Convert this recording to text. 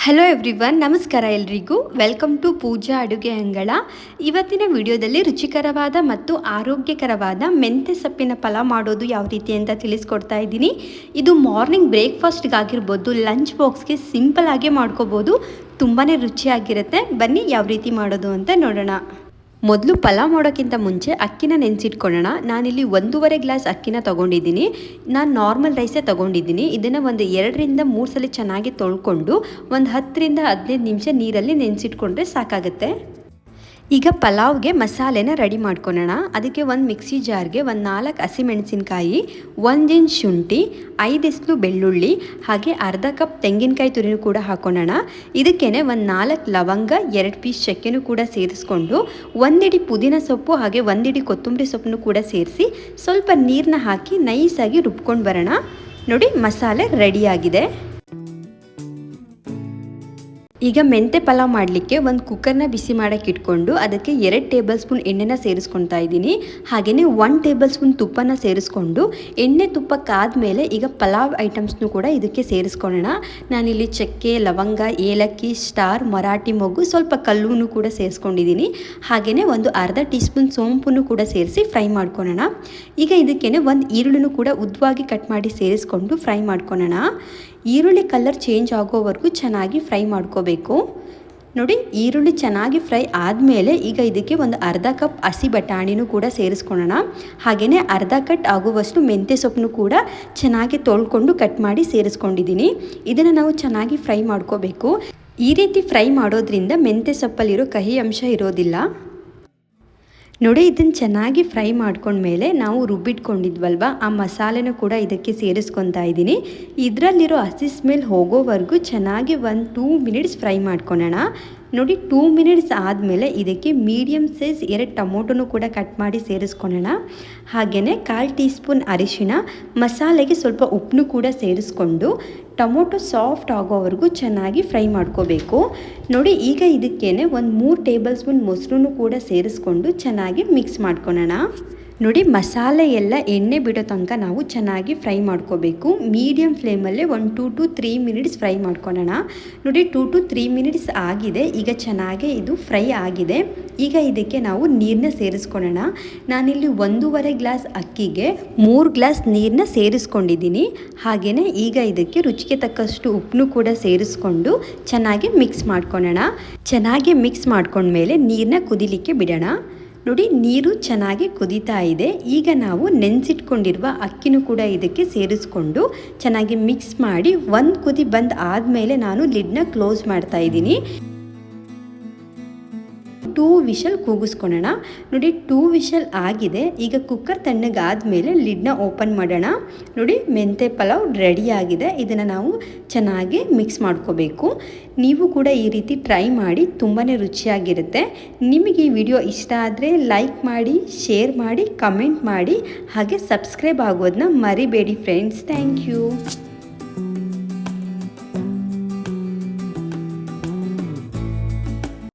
Hello everyone, ನಮಸ್ಕಾರ ಎಲ್ರಿಗೂ. Welcome to ಪೂಜಾ ಅಡುಗೆ ಅಂಗಳ. ಇವತ್ತಿನ ವಿಡಿಯೋದಲ್ಲಿ ರುಚಿಕರವಾದ ಮತ್ತು ಆರೋಗ್ಯಕರವಾದ ಮೆಂತ್ಯ ಸೊಪ್ಪಿನ ಪಲಾವ್ ಮಾಡೋದು ಯಾವ ರೀತಿ ಅಂತ ತಿಳಿಸ್ಕೊಡ್ತಾ ಇದ್ದೀನಿ. ಇದು ಮಾರ್ನಿಂಗ್ ಬ್ರೇಕ್ಫಾಸ್ಟ್ಗಾಗಿರ್ಬೋದು, ಲಂಚ್ ಬಾಕ್ಸ್ಗೆ ಸಿಂಪಲ್ ಆಗಿ ಮಾಡ್ಕೋಬೋದು. ತುಂಬಾ ರುಚಿಯಾಗಿರುತ್ತೆ. ಬನ್ನಿ ಯಾವ ರೀತಿ ಮಾಡೋದು ಅಂತ ನೋಡೋಣ. ಮೊದಲು ಪಲಾವ್ ಮಾಡೋಕ್ಕಿಂತ ಮುಂಚೆ ಅಕ್ಕಿನ ನೆನೆಸಿಟ್ಕೊಳ್ಳೋಣ. ನಾನಿಲ್ಲಿ 1.5 ಗ್ಲಾಸ್ ಅಕ್ಕಿನ ತೊಗೊಂಡಿದ್ದೀನಿ. ನಾನು ನಾರ್ಮಲ್ ರೈಸೇ ತೊಗೊಂಡಿದ್ದೀನಿ. ಇದನ್ನು ಒಂದು 2ರಿಂದ 3 ಸಲ ಚೆನ್ನಾಗಿ ತೊಳ್ಕೊಂಡು ಒಂದು 10ರಿಂದ 15 ನಿಮಿಷ ನೀರಲ್ಲಿ ನೆನೆಸಿಟ್ಕೊಂಡ್ರೆ ಸಾಕಾಗುತ್ತೆ. ಈಗ ಪಲಾವ್ಗೆ ಮಸಾಲೆನ ರೆಡಿ ಮಾಡ್ಕೊಳ್ಳೋಣ. ಅದಕ್ಕೆ ಒಂದು ಮಿಕ್ಸಿ ಜಾರ್ಗೆ ಒಂದು 4 ಹಸಿಮೆಣಸಿನ್ಕಾಯಿ, 1 ಇಂಚ್ ಶುಂಠಿ, 5 ಎಸ್ಲು ಬೆಳ್ಳುಳ್ಳಿ, ಹಾಗೆ ಅರ್ಧ ಕಪ್ ತೆಂಗಿನಕಾಯಿ ತುರಿನೂ ಕೂಡ ಹಾಕೊಳ್ಳೋಣ. ಇದಕ್ಕೇನೆ ಒಂದು 4 ಲವಂಗ, 2 ಪೀಸ್ ಚಕ್ಕೆನೂ ಕೂಡ ಸೇರಿಸ್ಕೊಂಡು, 1 ಹಿಡಿ ಪುದೀನ ಸೊಪ್ಪು ಹಾಗೆ 1 ಹಿಡಿ ಕೊತ್ತಂಬರಿ ಸೊಪ್ಪನ್ನು ಕೂಡ ಸೇರಿಸಿ ಸ್ವಲ್ಪ ನೀರನ್ನ ಹಾಕಿ ನೈಸಾಗಿ ರುಬ್ಕೊಂಡು ಬರೋಣ. ನೋಡಿ, ಮಸಾಲೆ ರೆಡಿಯಾಗಿದೆ. ಈಗ ಮೆಂತ್ಯ ಪಲಾವ್ ಮಾಡಲಿಕ್ಕೆ ಒಂದು ಕುಕ್ಕರ್ನ ಬಿಸಿ ಮಾಡೋಕ್ಕೆ ಇಟ್ಕೊಂಡು ಅದಕ್ಕೆ 2 ಟೇಬಲ್ ಸ್ಪೂನ್ ಎಣ್ಣೆನ ಸೇರಿಸ್ಕೊತಾ ಇದ್ದೀನಿ. ಹಾಗೆಯೇ 1 ಟೇಬಲ್ ಸ್ಪೂನ್ ತುಪ್ಪನ ಸೇರಿಸ್ಕೊಂಡು ಎಣ್ಣೆ ತುಪ್ಪ ಕಾದ್ಮೇಲೆ ಈಗ ಪಲಾವ್ ಐಟಮ್ಸ್ನು ಕೂಡ ಇದಕ್ಕೆ ಸೇರಿಸ್ಕೊಳ್ಳೋಣ. ನಾನಿಲ್ಲಿ ಚಕ್ಕೆ, ಲವಂಗ, ಏಲಕ್ಕಿ, ಸ್ಟಾರ್, ಮರಾಠಿ ಮೊಗ್ಗು, ಸ್ವಲ್ಪ ಕಲ್ಲುನು ಕೂಡ ಸೇರಿಸ್ಕೊಂಡಿದ್ದೀನಿ. ಹಾಗೆಯೇ ಒಂದು ಅರ್ಧ ಟೀ ಸ್ಪೂನ್ ಸೋಂಪನ್ನು ಕೂಡ ಸೇರಿಸಿ ಫ್ರೈ ಮಾಡ್ಕೊಳ್ಳೋಣ. ಈಗ ಇದಕ್ಕೇನೆ ಒಂದು ಈರುಳ್ಳಿನೂ ಕೂಡ ಉದ್ದವಾಗಿ ಕಟ್ ಮಾಡಿ ಸೇರಿಸ್ಕೊಂಡು ಫ್ರೈ ಮಾಡ್ಕೊಳ್ಳೋಣ. ಈರುಳ್ಳಿ ಕಲರ್ ಚೇಂಜ್ ಆಗೋವರೆಗೂ ಚೆನ್ನಾಗಿ ಫ್ರೈ ಮಾಡ್ಕೋಬೇಕು. ನೋಡಿ, ಈರುಳ್ಳಿ ಚೆನ್ನಾಗಿ ಫ್ರೈ ಆದಮೇಲೆ ಈಗ ಇದಕ್ಕೆ ಒಂದು ಅರ್ಧ ಕಪ್ ಹಸಿ ಬಟಾಣಿನೂ ಕೂಡ ಸೇರಿಸ್ಕೊಳ್ಳೋಣ. ಹಾಗೆಯೇ ಅರ್ಧ ಕಟ್ ಆಗುವಷ್ಟು ಮೆಂತ್ಯ ಸೊಪ್ಪನ್ನು ಕೂಡ ಚೆನ್ನಾಗಿ ತೊಳ್ಕೊಂಡು ಕಟ್ ಮಾಡಿ ಸೇರಿಸ್ಕೊಂಡಿದ್ದೀನಿ. ಇದನ್ನು ನಾವು ಚೆನ್ನಾಗಿ ಫ್ರೈ ಮಾಡ್ಕೋಬೇಕು. ಈ ರೀತಿ ಫ್ರೈ ಮಾಡೋದ್ರಿಂದ ಮೆಂತ್ಯ ಸೊಪ್ಪಲ್ಲಿರೋ ಕಹಿ ಅಂಶ ಇರೋದಿಲ್ಲ. ನೋಡಿ, ಇದನ್ನು ಚೆನ್ನಾಗಿ ಫ್ರೈ ಮಾಡ್ಕೊಂಡ್ಮೇಲೆ ನಾವು ರುಬ್ಬಿಟ್ಕೊಂಡಿದ್ವಲ್ವ ಆ ಮಸಾಲೆನೂ ಕೂಡ ಇದಕ್ಕೆ ಸೇರಿಸ್ಕೊತಾ ಇದ್ದೀನಿ. ಇದರಲ್ಲಿರೋ ಹಸಿ ಸ್ಮೆಲ್ ಹೋಗೋವರೆಗೂ ಚೆನ್ನಾಗಿ ಒಂದು 2 ಮಿನಿಟ್ಸ್ ಫ್ರೈ ಮಾಡ್ಕೊಳ್ಳೋಣ. ನೋಡಿ, 2 ಮಿನಿಟ್ಸ್ ಆದಮೇಲೆ ಇದಕ್ಕೆ ಮೀಡಿಯಮ್ ಸೈಜ್ 2 ಟೊಮೊಟೊನೂ ಕೂಡ ಕಟ್ ಮಾಡಿ ಸೇರಿಸ್ಕೊಳ್ಳೋಣ. ಹಾಗೆಯೇ 1/4 ಟೀ ಸ್ಪೂನ್ ಅರಿಶಿಣ, ಮಸಾಲೆಗೆ ಸ್ವಲ್ಪ ಉಪ್ಪನ್ನು ಕೂಡ ಸೇರಿಸ್ಕೊಂಡು ಟೊಮೊಟೊ ಸಾಫ್ಟ್ ಆಗೋವರೆಗೂ ಚೆನ್ನಾಗಿ ಫ್ರೈ ಮಾಡ್ಕೋಬೇಕು. ನೋಡಿ, ಈಗ ಇದಕ್ಕೇನೆ ಒಂದು 3 ಟೇಬಲ್ ಸ್ಪೂನ್ ಮೊಸರನ್ನು ಕೂಡ ಸೇರಿಸ್ಕೊಂಡು ಚೆನ್ನಾಗಿ ಮಿಕ್ಸ್ ಮಾಡ್ಕೊಳ್ಳೋಣ. ನೋಡಿ, ಮಸಾಲೆ ಎಲ್ಲ ಎಣ್ಣೆ ಬಿಡೋ ತನಕ ನಾವು ಚೆನ್ನಾಗಿ ಫ್ರೈ ಮಾಡ್ಕೋಬೇಕು. ಮೀಡಿಯಮ್ ಫ್ಲೇಮಲ್ಲೇ ಒಂದು 2 to 3 ಮಿನಿಟ್ಸ್ ಫ್ರೈ ಮಾಡ್ಕೊಳ್ಳೋಣ. ನೋಡಿ, 2 to 3 ಮಿನಿಟ್ಸ್ ಆಗಿದೆ. ಈಗ ಚೆನ್ನಾಗಿ ಇದು ಫ್ರೈ ಆಗಿದೆ. ಈಗ ಇದಕ್ಕೆ ನಾವು ನೀರನ್ನ ಸೇರಿಸ್ಕೊಳ್ಳೋಣ. ನಾನಿಲ್ಲಿ 1.5 ಗ್ಲಾಸ್ ಅಕ್ಕಿಗೆ 3 ಗ್ಲಾಸ್ ನೀರನ್ನ ಸೇರಿಸ್ಕೊಂಡಿದ್ದೀನಿ. ಹಾಗೆಯೇ ಈಗ ಇದಕ್ಕೆ ರುಚಿಗೆ ತಕ್ಕಷ್ಟು ಉಪ್ಪನ್ನು ಕೂಡ ಸೇರಿಸ್ಕೊಂಡು ಚೆನ್ನಾಗಿ ಮಿಕ್ಸ್ ಮಾಡ್ಕೊಳ್ಳೋಣ. ಚೆನ್ನಾಗಿ ಮಿಕ್ಸ್ ಮಾಡ್ಕೊಂಡ್ಮೇಲೆ ನೀರನ್ನ ಕುದಿಲಿಕ್ಕೆ ಬಿಡೋಣ. ನೋಡಿ, ನೀರು ಚೆನ್ನಾಗಿ ಕುದೀತಾ ಇದೆ. ಈಗ ನಾವು ನೆನೆಸಿಟ್ಕೊಂಡಿರುವ ಅಕ್ಕಿನೂ ಕೂಡ ಇದಕ್ಕೆ ಸೇರಿಸ್ಕೊಂಡು ಚೆನ್ನಾಗಿ ಮಿಕ್ಸ್ ಮಾಡಿ 1 ಕುದಿ ಬಂದು ಆದಮೇಲೆ ನಾನು ಲಿಡ್ನ ಕ್ಲೋಸ್ ಮಾಡ್ತಾ ಇದ್ದೀನಿ. 2 ವಿಷಲ್ ಕೂಗಿಸ್ಕೊಳ್ಳೋಣ. ನೋಡಿ, 2 ವಿಷಲ್ ಆಗಿದೆ. ಈಗ ಕುಕ್ಕರ್ ತಣ್ಣಗಾದ್ಮೇಲೆ ಲಿಡ್ನ ಓಪನ್ ಮಾಡೋಣ. ನೋಡಿ, ಮೆಂತ್ಯ ಪಲಾವ್ ರೆಡಿಯಾಗಿದೆ. ಇದನ್ನು ನಾವು ಚೆನ್ನಾಗಿ ಮಿಕ್ಸ್ ಮಾಡ್ಕೋಬೇಕು. ನೀವು ಕೂಡ ಈ ರೀತಿ ಟ್ರೈ ಮಾಡಿ, ತುಂಬಾ ರುಚಿಯಾಗಿರುತ್ತೆ. ನಿಮಗೆ ಈ ವಿಡಿಯೋ ಇಷ್ಟ ಆದರೆ ಲೈಕ್ ಮಾಡಿ, ಶೇರ್ ಮಾಡಿ, ಕಮೆಂಟ್ ಮಾಡಿ, ಹಾಗೆ ಸಬ್ಸ್ಕ್ರೈಬ್ ಆಗೋದನ್ನ ಮರಿಬೇಡಿ ಫ್ರೆಂಡ್ಸ್. Thank you.